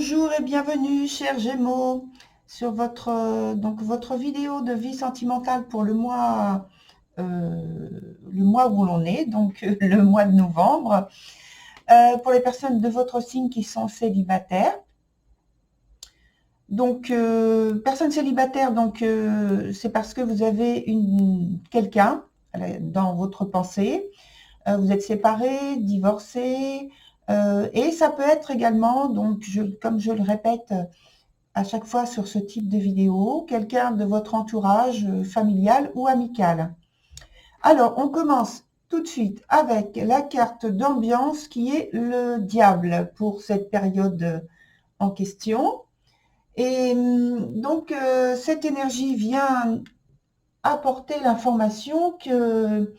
Bonjour et bienvenue, chers Gémeaux, sur votre vidéo de vie sentimentale pour le mois où l'on est, donc le mois de novembre, pour les personnes de votre signe qui sont célibataires. Donc, personne célibataire, donc c'est parce que vous avez quelqu'un dans votre pensée. Vous êtes séparés, divorcés, et ça peut être également, donc comme je le répète à chaque fois sur ce type de vidéo, quelqu'un de votre entourage familial ou amical. Alors, on commence tout de suite avec la carte d'ambiance qui est le diable pour cette période en question. Et donc, cette énergie vient apporter l'information que,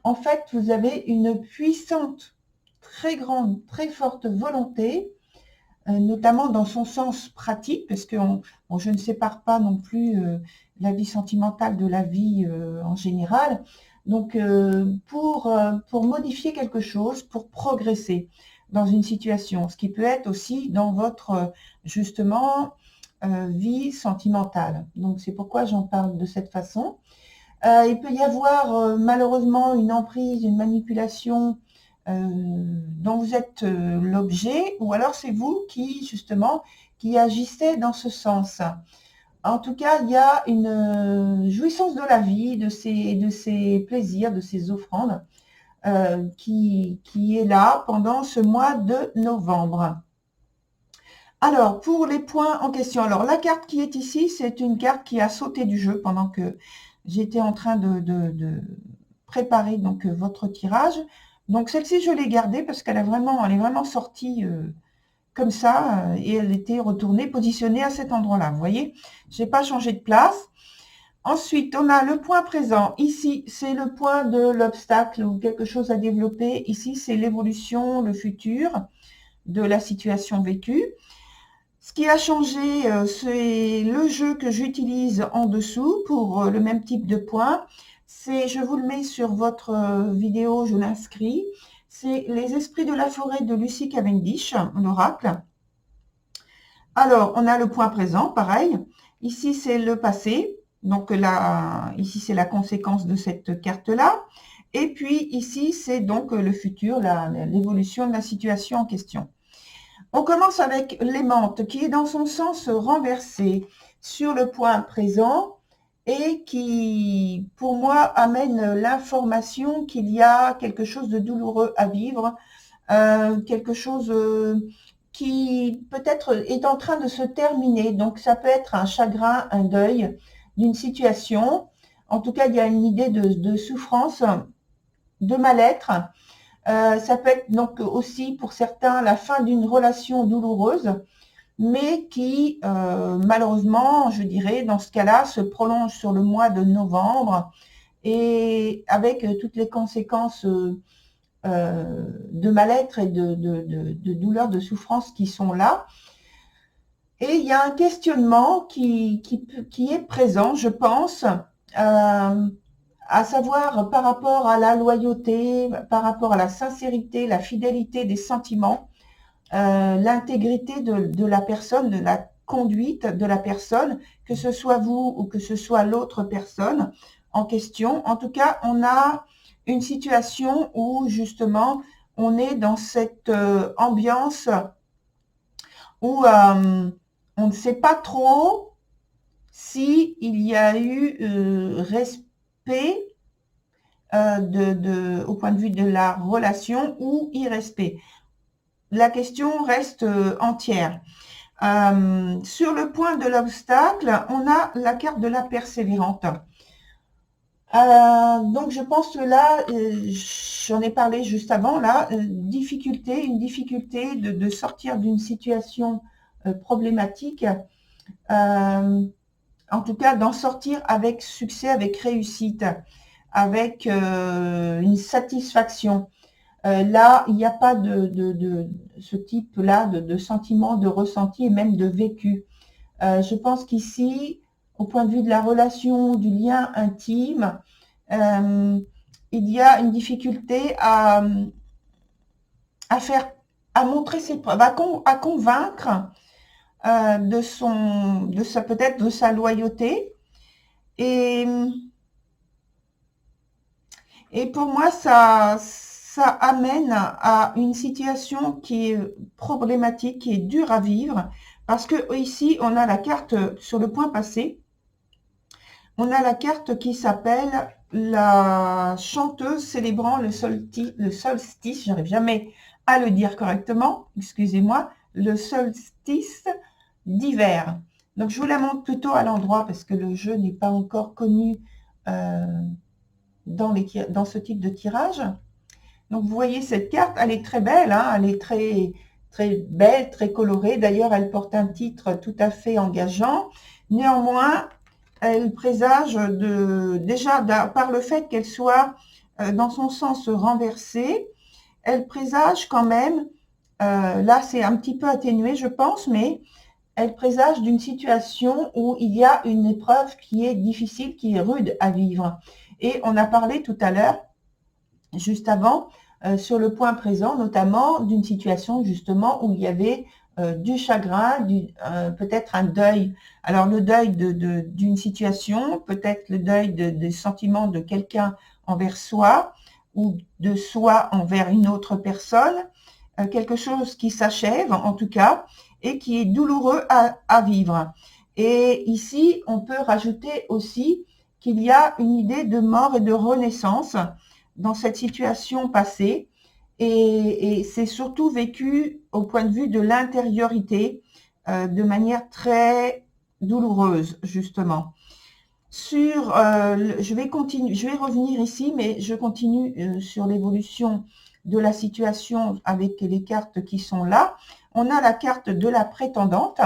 en fait, vous avez une puissante, très grande, très forte volonté, notamment dans son sens pratique, parce que je ne sépare pas non plus la vie sentimentale de la vie en général. Donc, pour modifier quelque chose, pour progresser dans une situation, ce qui peut être aussi dans votre, justement, vie sentimentale. Donc, c'est pourquoi j'en parle de cette façon. Il peut y avoir malheureusement une emprise, une manipulation dont vous êtes l'objet, ou alors c'est vous qui, justement, qui agissez dans ce sens. En tout cas, il y a une jouissance de la vie, de ses plaisirs, de ses offrandes, qui est là pendant ce mois de novembre. Alors, pour les points en question, alors la carte qui est ici, c'est une carte qui a sauté du jeu pendant que j'étais en train de préparer donc votre tirage. Donc celle-ci, je l'ai gardée parce qu'elle est vraiment sortie comme ça et elle était retournée, positionnée à cet endroit-là. Vous voyez, je n'ai pas changé de place. Ensuite, on a le point présent. Ici, c'est le point de l'obstacle ou quelque chose à développer. Ici, c'est l'évolution, le futur de la situation vécue. Ce qui a changé, c'est le jeu que j'utilise en dessous pour le même type de point. Je vous le mets sur votre vidéo, je l'inscris. C'est Les Esprits de la forêt de Lucy Cavendish, l'oracle. Alors, on a le point présent, pareil. Ici, c'est le passé. Donc là, ici, c'est la conséquence de cette carte-là. Et puis ici, c'est donc le futur, l'évolution de la situation en question. On commence avec l'aimante qui est dans son sens renversé sur le point présent et qui, pour moi, amène l'information qu'il y a quelque chose de douloureux à vivre, quelque chose qui peut-être est en train de se terminer. Donc, ça peut être un chagrin, un deuil d'une situation. En tout cas, il y a une idée de souffrance, de mal-être. Ça peut être donc aussi pour certains la fin d'une relation douloureuse, mais qui malheureusement, je dirais, dans ce cas-là, se prolonge sur le mois de novembre et avec toutes les conséquences de mal-être et de douleur, de souffrance qui sont là. Et il y a un questionnement qui est présent, je pense, à savoir par rapport à la loyauté, par rapport à la sincérité, la fidélité des sentiments, l'intégrité de la personne, de la conduite de la personne, que ce soit vous ou que ce soit l'autre personne en question. En tout cas, on a une situation où justement on est dans cette ambiance où on ne sait pas trop si il y a eu respect au point de vue de la relation ou irrespect. La question reste entière. Sur le point de l'obstacle, on a la carte de la persévérante. Donc je pense que là, j'en ai parlé juste avant, là, une difficulté de sortir d'une situation problématique, en tout cas d'en sortir avec succès, avec réussite, avec une satisfaction. Là, il n'y a pas de ce type-là de sentiment, de ressenti et même de vécu. Je pense qu'ici, au point de vue de la relation, du lien intime, il y a une difficulté à montrer ses preuves, à convaincre peut-être de sa loyauté. Et, et pour moi, ça amène à une situation qui est problématique, qui est dure à vivre, parce que ici, on a la carte sur le point passé, on a la carte qui s'appelle la chanteuse célébrant le solstice, j'arrive jamais à le dire correctement, excusez-moi, le solstice d'hiver. Donc, je vous la montre plutôt à l'endroit parce que le jeu n'est pas encore connu dans ce type de tirage. Donc, vous voyez cette carte, elle est très belle, hein, elle est très, très belle, très colorée. D'ailleurs, elle porte un titre tout à fait engageant. Néanmoins, elle présage déjà par le fait qu'elle soit dans son sens renversé, elle présage quand même, là c'est un petit peu atténué je pense, mais elle présage d'une situation où il y a une épreuve qui est difficile, qui est rude à vivre. Et on a parlé tout à l'heure, juste avant, sur le point présent, notamment d'une situation justement où il y avait du chagrin, peut-être un deuil. Alors le deuil d'une situation, peut-être le deuil des sentiments de quelqu'un envers soi ou de soi envers une autre personne, quelque chose qui s'achève en tout cas et qui est douloureux à vivre. Et ici, on peut rajouter aussi qu'il y a une idée de mort et de renaissance dans cette situation passée, et c'est surtout vécu au point de vue de l'intériorité, de manière très douloureuse justement. Je vais revenir ici, mais je continue sur l'évolution de la situation avec les cartes qui sont là. On a la carte de la prétendante.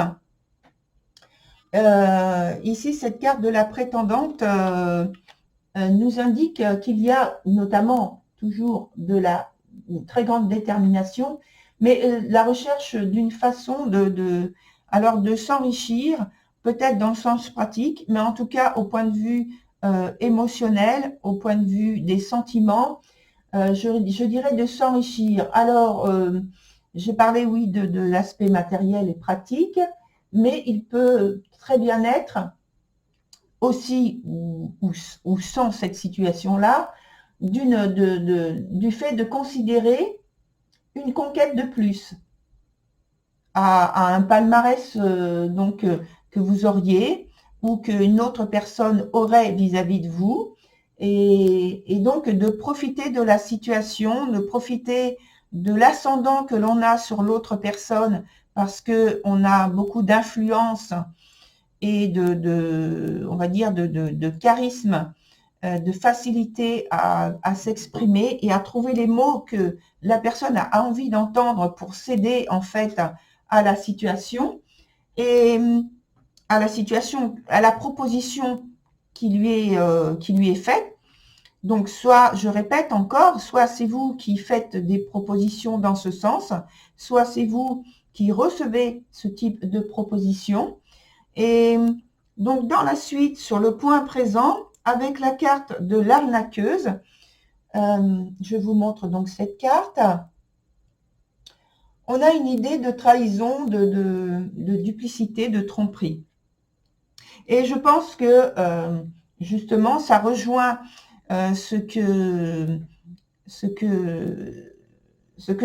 Ici, cette carte de la prétendante nous indique qu'il y a notamment toujours une très grande détermination, mais la recherche d'une façon de s'enrichir, peut-être dans le sens pratique, mais en tout cas au point de vue émotionnel, au point de vue des sentiments, je dirais de s'enrichir. Alors, j'ai parlé, oui, de l'aspect matériel et pratique, mais il peut très bien être aussi ou sans cette situation-là, du fait de considérer une conquête de plus à un palmarès que vous auriez ou qu'une autre personne aurait vis-à-vis de vous, et donc de profiter de la situation, de profiter de l'ascendant que l'on a sur l'autre personne parce qu'on a beaucoup d'influence et on va dire, de charisme, de facilité à s'exprimer et à trouver les mots que la personne a envie d'entendre pour céder en fait à la situation et à la proposition qui lui est faite. Donc, soit, je répète encore, soit c'est vous qui faites des propositions dans ce sens, soit c'est vous qui recevez ce type de proposition. Et donc, dans la suite, sur le point présent, avec la carte de l'arnaqueuse, je vous montre donc cette carte. On a une idée de trahison, de duplicité, de tromperie. Et je pense que, justement, ça rejoint ce que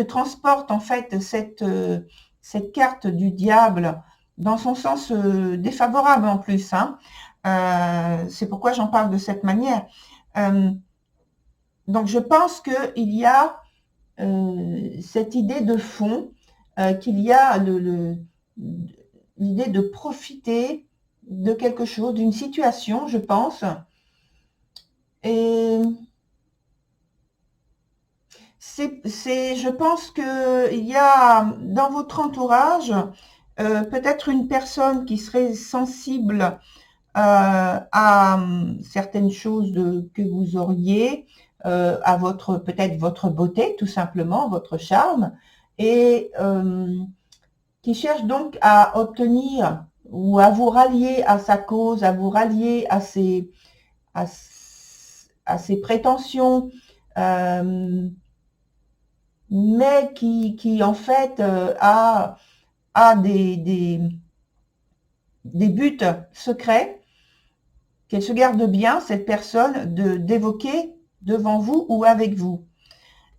transporte en fait cette carte du diable dans son sens défavorable en plus. Hein. C'est pourquoi j'en parle de cette manière. Donc je pense qu'il y a cette idée de fond, qu'il y a l'idée de profiter de quelque chose, d'une situation, je pense. Et je pense qu'il y a dans votre entourage peut-être une personne qui serait sensible à certaines choses que vous auriez, à peut-être votre beauté, tout simplement, votre charme, et qui cherche donc à obtenir ou à vous rallier à sa cause, à vous rallier à ses prétentions, mais qui en fait a des buts secrets, qu'elle se garde bien, cette personne, d'évoquer devant vous ou avec vous.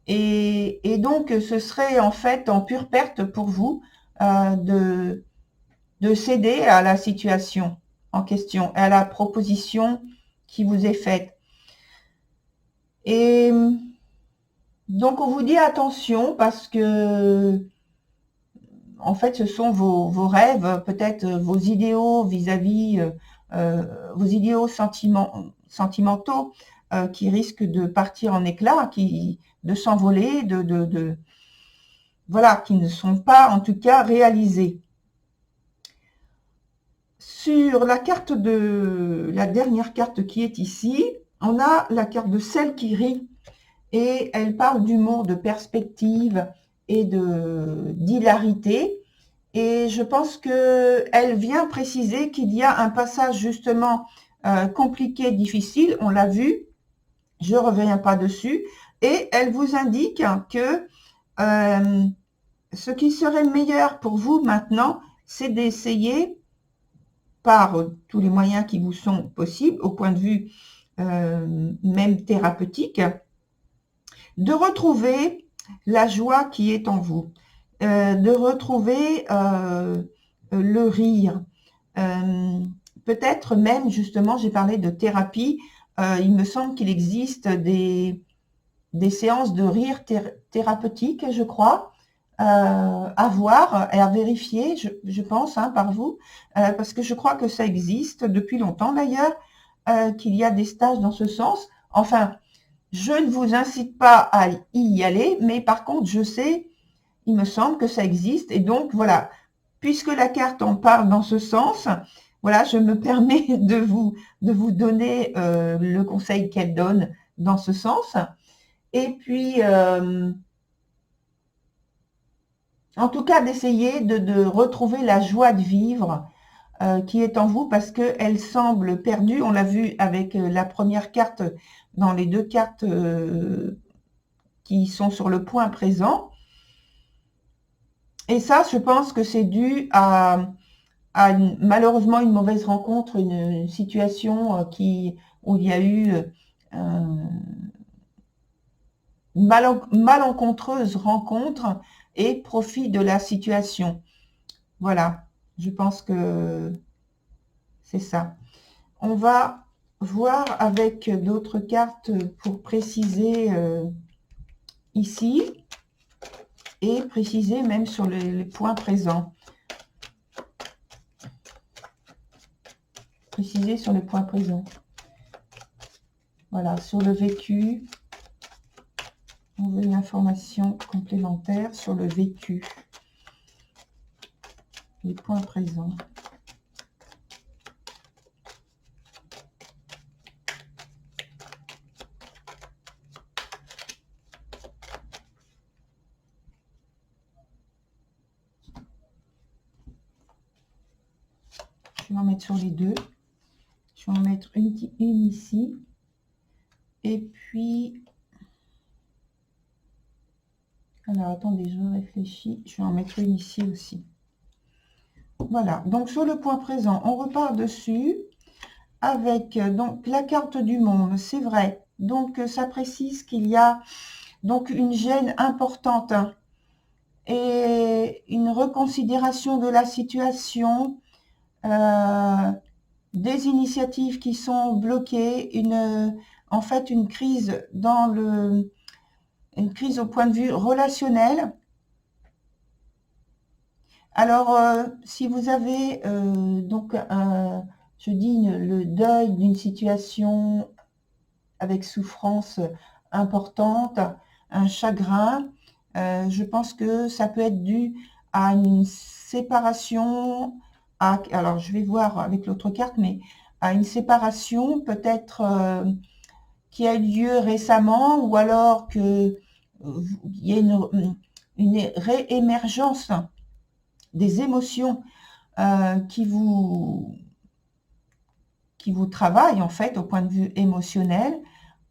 Et donc, ce serait en fait en pure perte pour vous de céder à la situation en question, à la proposition qui vous est faite. Et donc, on vous dit attention parce que, en fait, ce sont vos rêves, peut-être vos idéaux vis-à-vis, vos idéaux sentimentaux qui risquent de partir en éclats, de s'envoler, voilà, qui ne sont pas en tout cas réalisés. Sur la carte la dernière carte qui est ici, on a la carte de celle qui rit et elle parle d'humour, de perspective et d'hilarité. Et je pense qu'elle vient préciser qu'il y a un passage justement compliqué, difficile, on l'a vu, je ne reviens pas dessus, et elle vous indique que ce qui serait meilleur pour vous maintenant, c'est d'essayer par tous les moyens qui vous sont possibles, au point de vue même thérapeutique, de retrouver la joie qui est en vous, de retrouver le rire. Peut-être même, justement, j'ai parlé de thérapie, il me semble qu'il existe des séances de rire thérapeutiques, je crois, à voir et à vérifier, je pense, par vous, parce que je crois que ça existe depuis longtemps d'ailleurs, qu'il y a des stages dans ce sens. Enfin, je ne vous incite pas à y aller, mais par contre, je sais, il me semble que ça existe. Et donc, voilà, puisque la carte en parle dans ce sens, voilà, je me permets de vous donner le conseil qu'elle donne dans ce sens. Et puis, en tout cas, d'essayer de retrouver la joie de vivre qui est en vous parce qu'elle semble perdue. On l'a vu avec la première carte, dans les deux cartes qui sont sur le point présent. Et ça, je pense que c'est dû à malheureusement une mauvaise rencontre, une situation où il y a eu malencontreuse rencontre et profit de la situation. Voilà, je pense que c'est ça. On va voir avec d'autres cartes pour préciser ici et préciser même sur les points présents. Préciser sur les points présents. Voilà, sur le vécu. On veut une information complémentaire sur le vécu. Les points présents. Je vais en mettre sur les deux. Je vais en mettre une ici. Et puis... Alors, attendez, je réfléchis. Je vais en mettre une ici aussi. Voilà. Donc, sur le point présent, on repart dessus avec donc la carte du monde. C'est vrai. Donc, ça précise qu'il y a donc une gêne importante et une reconsidération de la situation, des initiatives qui sont bloquées, en fait une crise une crise au point de vue relationnel. Alors, si vous avez donc, je dis le deuil d'une situation avec souffrance importante, un chagrin, je pense que ça peut être dû à une séparation, alors je vais voir avec l'autre carte, mais à une séparation peut-être qui a eu lieu récemment, ou alors qu'il y a une réémergence des émotions qui vous travaillent en fait au point de vue émotionnel.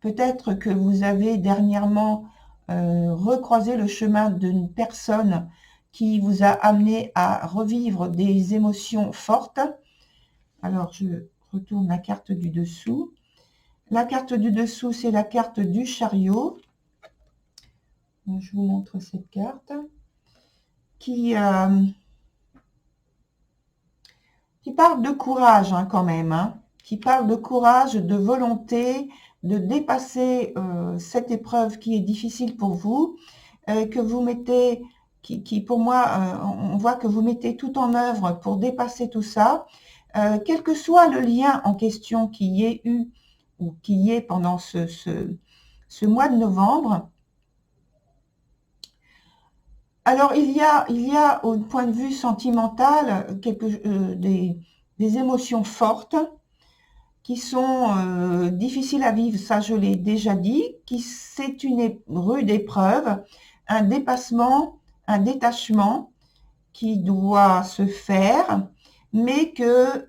Peut-être que vous avez dernièrement recroisé le chemin d'une personne qui vous a amené à revivre des émotions fortes, Alors, je retourne la carte du dessous. La carte du dessous, c'est la carte du chariot. Je vous montre cette carte qui parle de courage quand même, qui parle de courage, de volonté, de dépasser cette épreuve qui est difficile pour vous, que vous mettez, qui pour moi, on voit que vous mettez tout en œuvre pour dépasser tout ça, quel que soit le lien en question qu'il y ait eu ou qu'il y ait pendant ce mois de novembre. Alors, il y a au point de vue sentimental des émotions fortes qui sont difficiles à vivre, ça je l'ai déjà dit, c'est une rude épreuve, un dépassement, un détachement qui doit se faire, mais que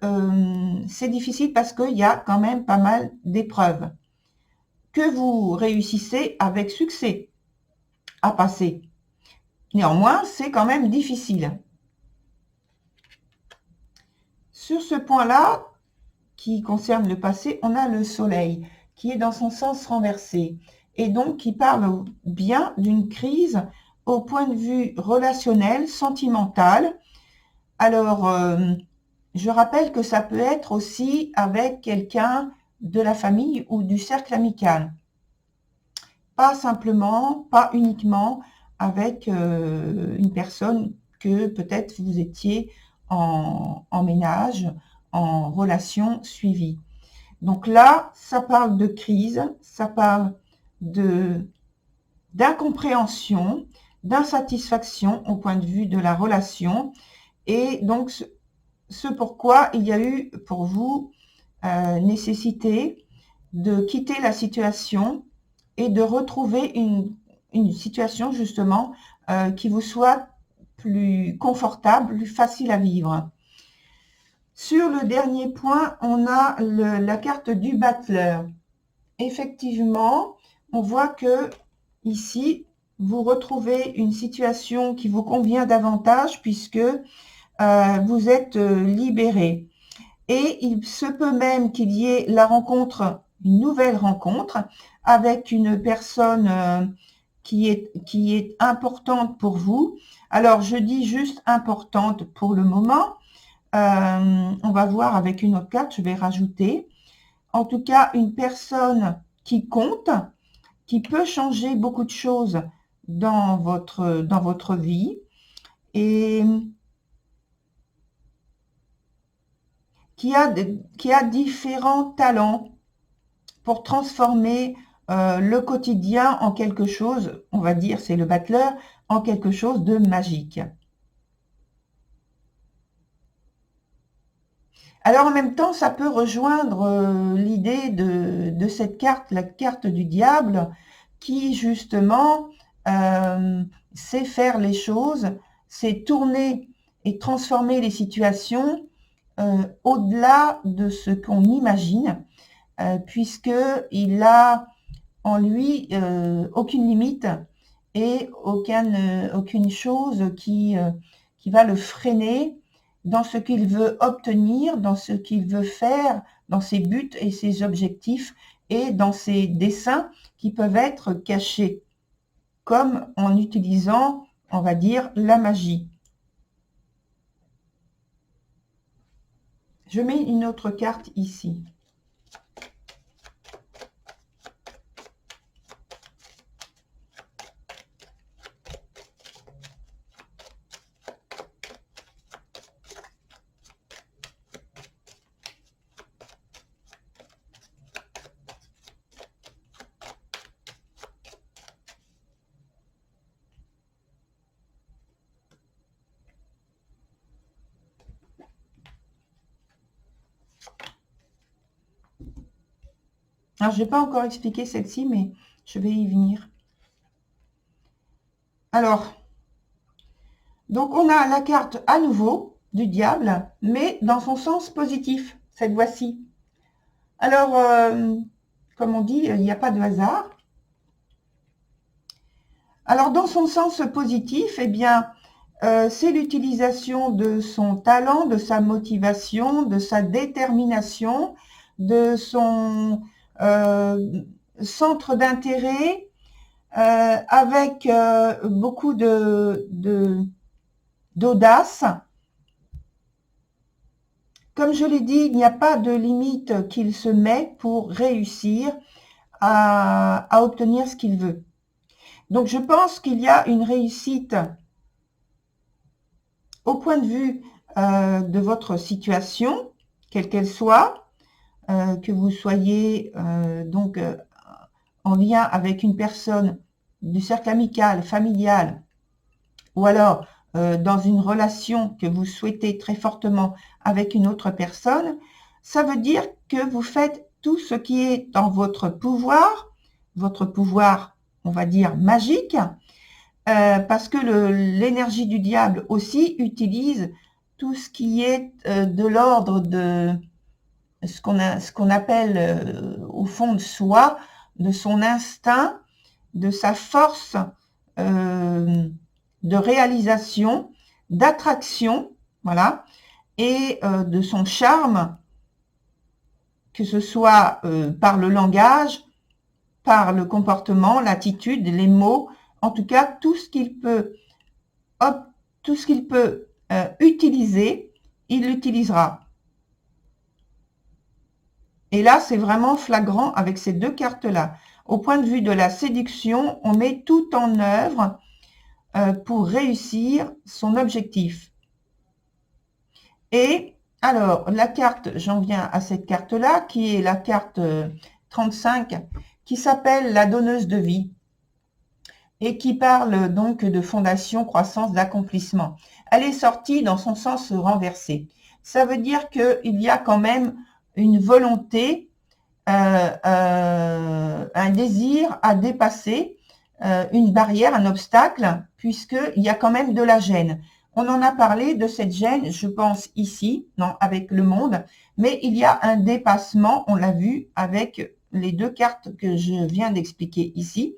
c'est difficile parce qu'il y a quand même pas mal d'épreuves que vous réussissez avec succès à passer. Néanmoins, c'est quand même difficile. Sur ce point-là, qui concerne le passé, on a le soleil qui est dans son sens renversé et donc qui parle bien d'une crise au point de vue relationnel, sentimental. Alors, je rappelle que ça peut être aussi avec quelqu'un de la famille ou du cercle amical. Pas simplement, pas uniquement avec une personne que peut-être vous étiez en ménage, en relation suivie. Donc là, ça parle de crise, ça parle d'incompréhension, d'insatisfaction au point de vue de la relation. Et donc, ce pourquoi il y a eu pour vous nécessité de quitter la situation et de retrouver une situation justement qui vous soit plus confortable, plus facile à vivre. Sur le dernier point, on a la carte du battleur. Effectivement, on voit que ici, vous retrouvez une situation qui vous convient davantage puisque vous êtes libéré. Et il se peut même qu'il y ait une nouvelle rencontre avec une personne qui est importante pour vous. Alors, je dis juste importante pour le moment. On va voir avec une autre carte, je vais rajouter. En tout cas, une personne qui compte, qui peut changer beaucoup de choses dans votre vie et qui a différents talents pour transformer le quotidien en quelque chose, on va dire, c'est le battleur, en quelque chose de magique. Alors en même temps, ça peut rejoindre l'idée de cette carte, la carte du diable, qui justement sait faire les choses, sait tourner et transformer les situations au-delà de ce qu'on imagine, puisqu'il a en lui aucune limite et aucune chose qui va le freiner dans ce qu'il veut obtenir, dans ce qu'il veut faire, dans ses buts et ses objectifs et dans ses desseins qui peuvent être cachés, comme en utilisant, on va dire, la magie. Je mets une autre carte ici. Alors, je n'ai pas encore expliqué celle-ci, mais je vais y venir. Alors, donc on a la carte à nouveau du diable, mais dans son sens positif, cette fois-ci. Alors, comme on dit, il n'y a pas de hasard. Alors, dans son sens positif, eh bien, c'est l'utilisation de son talent, de sa motivation, de sa détermination, de son centre d'intérêt, avec beaucoup d'audace. Comme je l'ai dit, il n'y a pas de limite qu'il se met pour réussir à obtenir ce qu'il veut. Donc, je pense qu'il y a une réussite au point de vue de votre situation, quelle qu'elle soit, que vous soyez donc en lien avec une personne du cercle amical, familial, ou alors dans une relation que vous souhaitez très fortement avec une autre personne, ça veut dire que vous faites tout ce qui est dans votre pouvoir, on va dire magique, parce que l'énergie du diable aussi utilise tout ce qui est de l'ordre de ce qu'on appelle au fond de soi, de son instinct, de sa force de réalisation, d'attraction, voilà, et de son charme, que ce soit par le langage, par le comportement, l'attitude, les mots, en tout cas tout ce qu'il peut utiliser, il l'utilisera. Et là, c'est vraiment flagrant avec ces deux cartes-là. Au point de vue de la séduction, on met tout en œuvre pour réussir son objectif. Et alors, la carte, j'en viens à cette carte-là, qui est la carte 35, qui s'appelle la donneuse de vie, et qui parle donc de fondation, croissance, d'accomplissement. Elle est sortie dans son sens renversé. Ça veut dire qu'il y a quand même une volonté, un désir à dépasser une barrière, un obstacle, puisqu'il y a quand même de la gêne. On en a parlé de cette gêne, je pense ici, non, avec le monde, mais il y a un dépassement, on l'a vu avec les deux cartes que je viens d'expliquer ici.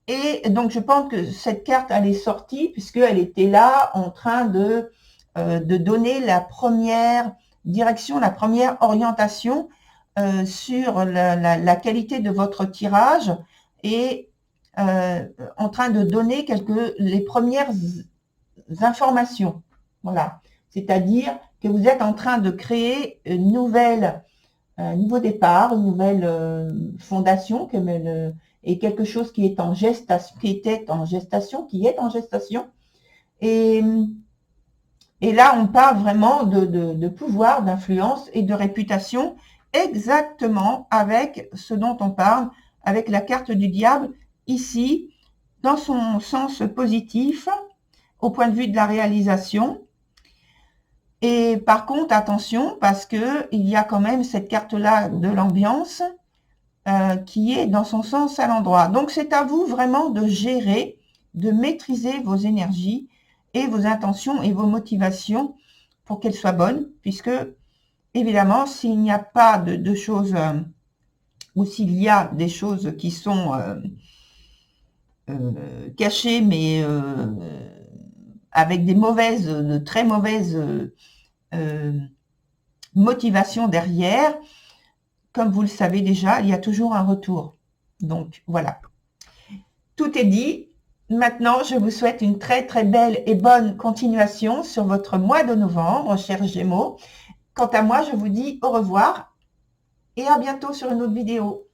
Et donc, je pense que cette carte, elle est sortie puisqu'elle était là en train de donner la première direction, la première orientation sur la qualité de votre tirage et en train de donner les premières informations. Voilà. C'est-à-dire que vous êtes en train de créer un nouveau départ, une nouvelle fondation, et quelque chose qui est en gestation, qui est en gestation. Et là, on parle vraiment de pouvoir, d'influence et de réputation, exactement avec ce dont on parle, avec la carte du diable, ici, dans son sens positif, au point de vue de la réalisation. Et par contre, attention, parce que il y a quand même cette carte-là de l'ambiance qui est dans son sens à l'endroit. Donc, c'est à vous vraiment de gérer, de maîtriser vos énergies et vos intentions et vos motivations pour qu'elles soient bonnes, puisque, évidemment, s'il n'y a pas de choses, ou s'il y a des choses qui sont cachées, mais avec de très mauvaises motivations derrière, comme vous le savez déjà, il y a toujours un retour. Donc, voilà. Tout est dit. Maintenant, je vous souhaite une très très belle et bonne continuation sur votre mois de novembre, chers Gémeaux. Quant à moi, je vous dis au revoir et à bientôt sur une autre vidéo.